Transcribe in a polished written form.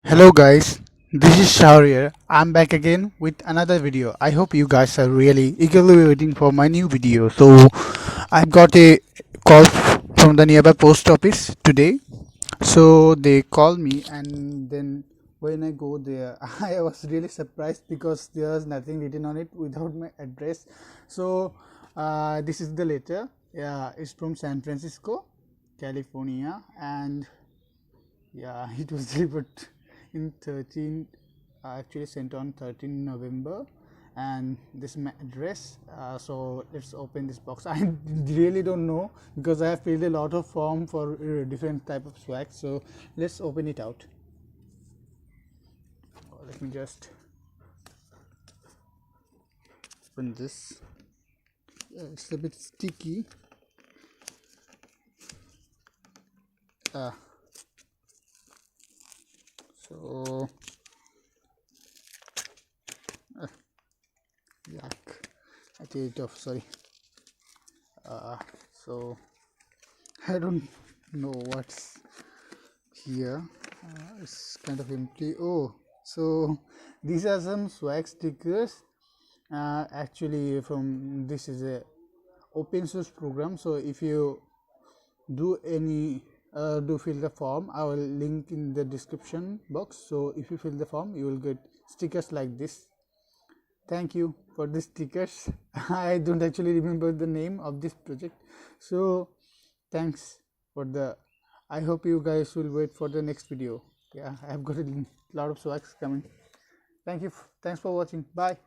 Hello guys, this is Shaur here. I'm back again with another video. I hope you guys are really eagerly waiting for my new video. So I've got a call from the nearby post office today. So they called me, and then when I go there I was really surprised because there's nothing written on it without my address. So this is the letter. Yeah, it's from San Francisco, California, and yeah, it was delivered in 13, actually sent on 13 November, and this is my address. So let's open this box. I really don't know because I have filled a lot of form for different type of swag. So let's open it out. Let me just open this. It's a bit sticky. So yuck, I take it off, sorry. So I don't know what's here. It's kind of empty. Oh, so these are some swag stickers. Actually, from this is a open source program. So if you do any do fill the form, I will link in the description box. So if you fill the form, you will get stickers like this. Thank you for the stickers. I don't actually remember the name of this project, so thanks for the. I hope you guys will wait for the next video. Yeah, I have got a lot of swags coming. Thank you. Thanks for watching. Bye.